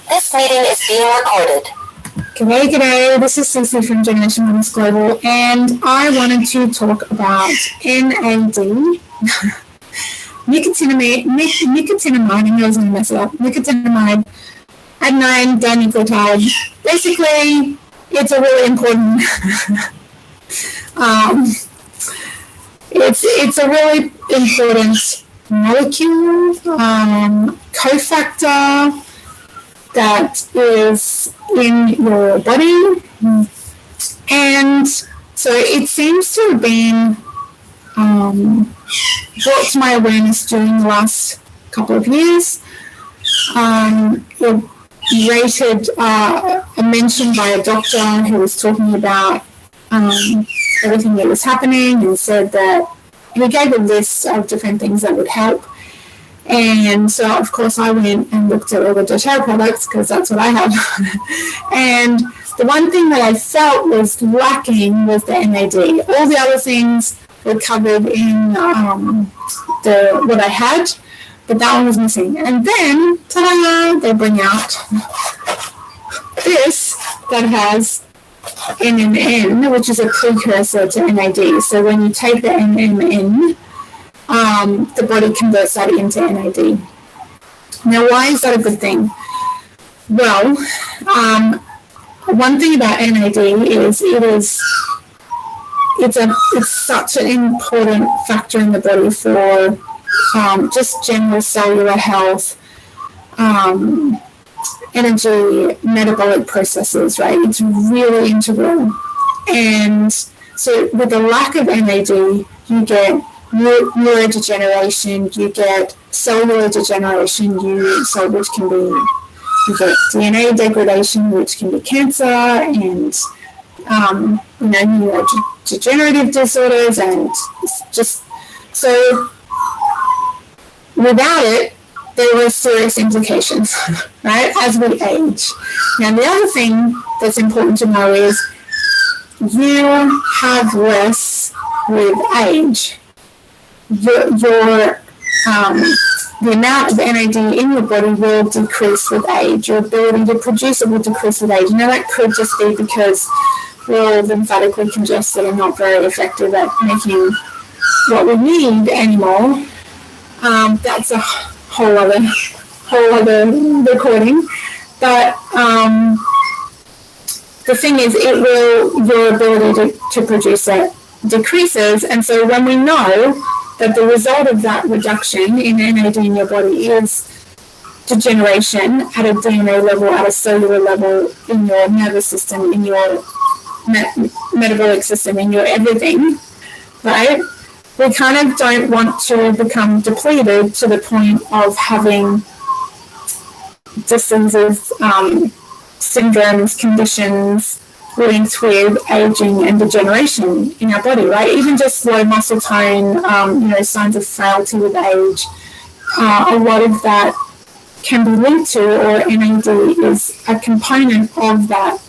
This meeting is being recorded. G'day. This is Cece from Generation Wellness Global, and I wanted to talk about NAD, nicotinamide, I know I was going to mess it up, nicotinamide, adenine dinucleotide. Basically, it's a really important, it's a really important molecule, cofactor that is in your body, and so it seems to have been brought to my awareness during the last couple of years. Rated mentioned by a doctor who was talking about everything that was happening, and said that he gave a list of different things that would help. And so, of course, I went and looked at all the doTERRA products because that's what I have. And the one thing that I felt was lacking was the NAD. All the other things were covered in what I had, but that one was missing. And then, ta-da, they bring out this that has NMN, which is a precursor to NAD. So when you take the NMN, the body converts that into NAD. Now, why is that a good thing? Well, one thing about NAD is it's such an important factor in the body for just general cellular health, energy, metabolic processes, right? It's really integral. And so with the lack of NAD, you get neurodegeneration, you get cellular degeneration, which can be, you get DNA degradation, which can be cancer, and neurodegenerative disorders, and just so without it, there were serious implications, right, as we age. Now, the other thing that's important to know is you have less with age. The amount of NAD in your body will decrease with age. Your ability to produce it will decrease with age. Now, that could just be because we're lymphatically congested and not very effective at making what we need anymore. That's a whole other recording. But the thing is, your ability to produce it decreases. And so when we know that the result of that reduction in NAD in your body is degeneration at a DNA level, at a cellular level, in your nervous system, in your metabolic system, in your everything, right? We kind of don't want to become depleted to the point of having diseases, syndromes, conditions linked with aging and degeneration in our body, right? Even just low muscle tone, signs of frailty with age, a lot of that can be linked to, or NAD is a component of that.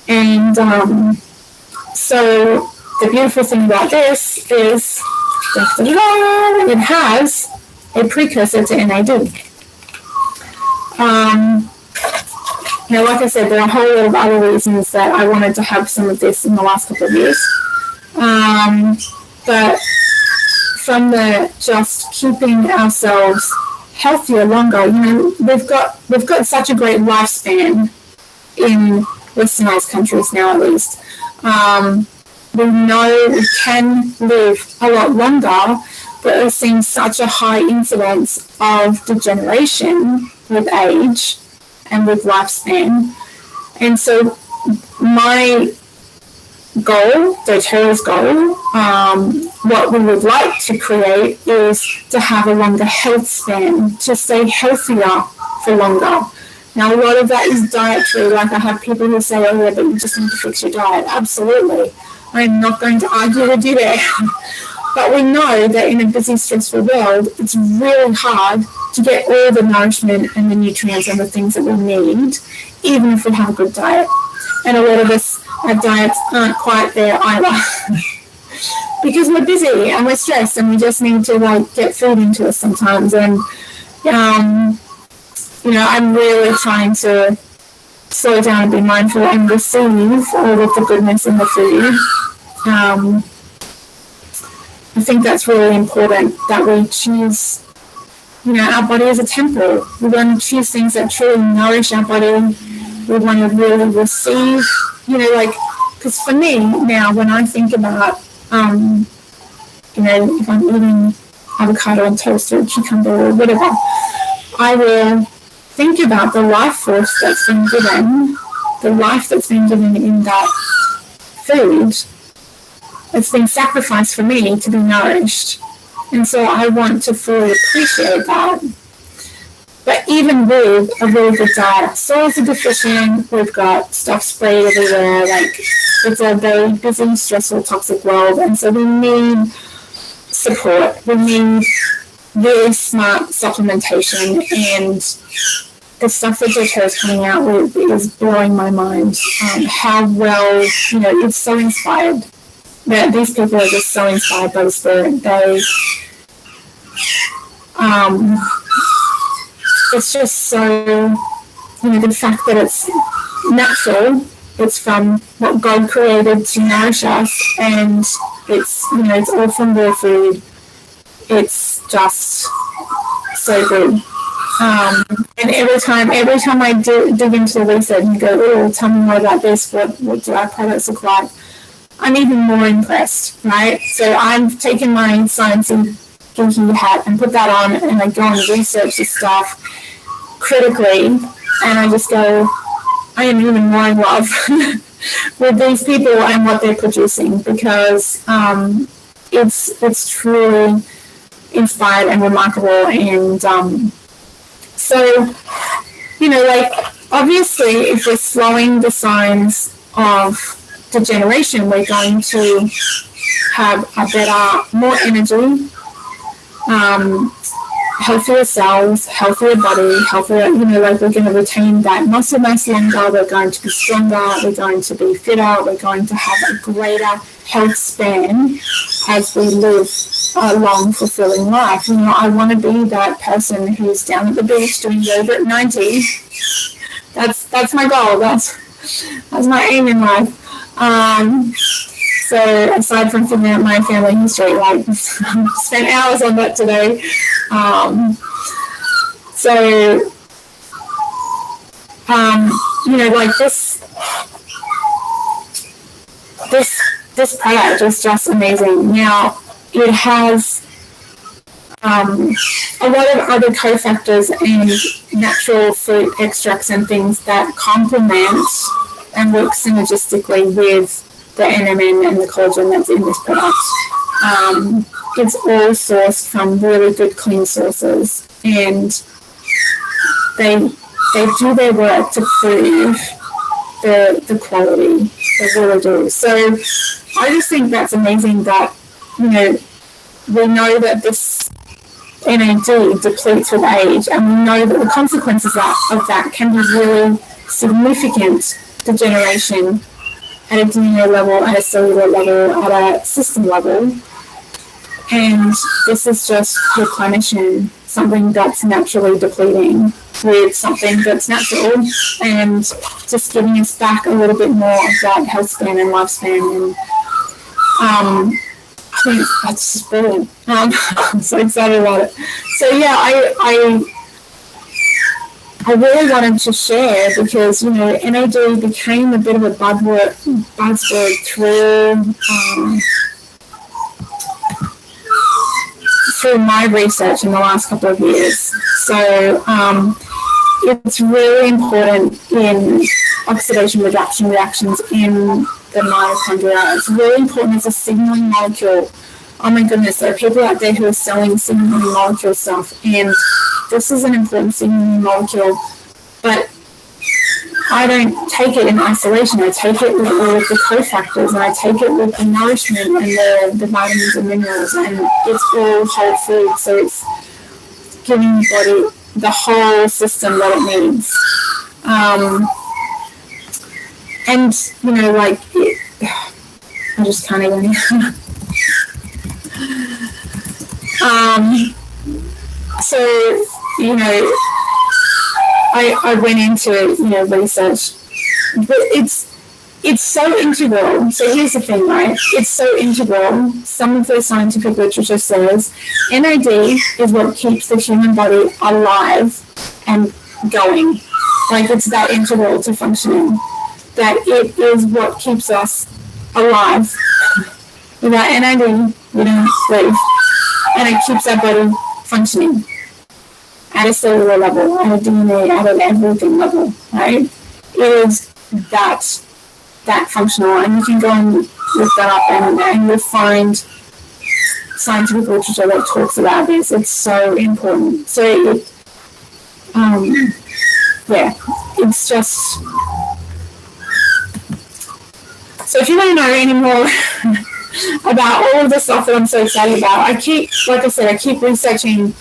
And so the beautiful thing about this is it has a precursor to NAD. Now, like I said, there are a whole lot of other reasons that I wanted to have some of this in the last couple of years. But from the just keeping ourselves healthier longer, we've got such a great lifespan in westernized countries now, at least. We know we can live a lot longer, but we're seeing such a high incidence of degeneration with age and with lifespan. And so my goal, doTERRA's goal, what we would like to create is to have a longer health span, to stay healthier for longer. Now, a lot of that is dietary. Like, I have people who say, oh, yeah, but you just need to fix your diet. Absolutely. I'm not going to argue with you there. But we know that in a busy, stressful world, it's really hard to get all the nourishment and the nutrients and the things that we need, even if we have a good diet. And a lot of us, our diets aren't quite there either. Because we're busy and we're stressed and we just need to get food into us sometimes. And I'm really trying to slow down and be mindful and receive all of the goodness in the food. I think that's really important, that we choose, our body is a temple. We want to choose things that truly nourish our body. We want to really receive, because for me now, when I think about, if I'm eating avocado on toast or cucumber or whatever, I will think about the life force that's been given, the life that's been given in that food. It's been sacrificed for me to be nourished. And so I want to fully appreciate that. But even with a really good diet, soils are deficient, we've got stuff sprayed everywhere, it's a very busy, stressful, toxic world, and so we need support. We need really smart supplementation, and the stuff that Jojo is coming out with is blowing my mind. How well, it's so inspired. That these people are just so inspired by the spirit. It's just so, the fact that it's natural, it's from what God created to nourish us, and it's all from real food. It's just so good. And every time I dig into the research and go, oh, tell me more about this, what do our products look like? I'm even more impressed, right? So I've taken my sciencey geeky hat and put that on, and I go and research this stuff critically, and I just go, I am even more in love with these people and what they're producing, because it's truly inspired and remarkable. And so, obviously, if we're slowing the signs of degeneration, we're going to have a better, more energy, healthier cells, healthier body, healthier, we're going to retain that muscle mass longer, we're going to be stronger, we're going to be fitter, we're going to have a greater health span as we live a long, fulfilling life. I want to be that person who's down at the beach doing yoga at 90. That's my goal. That's my aim in life. So aside from figuring out my family history, spent hours on that today. This product is just amazing. Now, it has a lot of other cofactors and natural fruit extracts and things that complement and work synergistically with the NMN and the collagen that's in this product. It's all sourced from really good, clean sources, and they do their work to prove the quality. They really do. So I just think that's amazing that, we know that this NAD depletes with age, and we know that the consequences of that can be really significant degeneration at a DNA level, at a cellular level, at a system level. And this is just replenishing something that's naturally depleting with something that's natural, and just giving us back a little bit more of that health span and lifespan. And I think that's just brilliant. I'm so excited about it. So yeah, I really wanted to share, because NAD became a bit of a buzzword through my research in the last couple of years. So it's really important in oxidation reduction reactions in the mitochondria. It's really important as a signaling molecule. Oh my goodness, there are people out there who are selling signaling molecule stuff, and this is an important signaling molecule, but I don't take it in isolation. I take it with all of the cofactors, and I take it with the nourishment and the vitamins and minerals, and it's all whole food, so it's giving the body the whole system that it needs. I just can't even. So, I went into, research, but it's so integral. So here's the thing, right? It's so integral. Some of the scientific literature says NAD is what keeps the human body alive and going. Like, it's that integral to functioning. That it is what keeps us alive. Without NAD, we don't live. And it keeps our body functioning at a cellular level, at a DNA, at an everything level, right? It is that functional, and you can go and look that up, and you'll find scientific literature that talks about this. It's so important. So, it's just. So if you want to know any more about all of the stuff that I'm so excited about, I keep researching,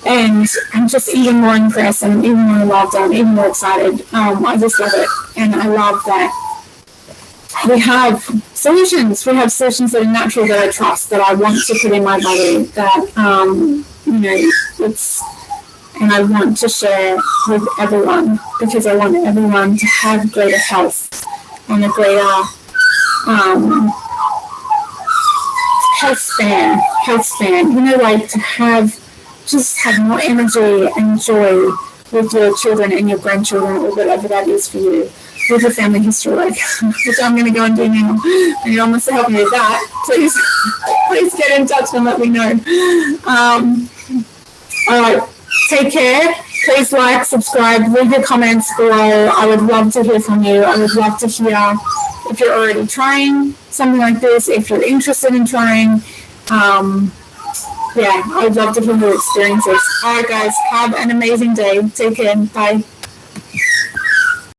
and I'm just even more impressed and even more loved and even more excited. I just love it, and I love that we have solutions. We have solutions that are natural, that I trust, that I want to put in my body, that and I want to share with everyone, because I want everyone to have greater health and a greater health span, like to have more energy and joy with your children and your grandchildren, or whatever that is for you, with your family history work, which I'm going to go and do now. And you want to help me with that, please get in touch and let me know. All right, take care. Please like, subscribe, leave your comments below. I would love to hear from you. I would love to hear if you're already trying something like this, if you're interested in trying. I'd love to hear your experiences. All right, guys, have an amazing day. Take care. Bye.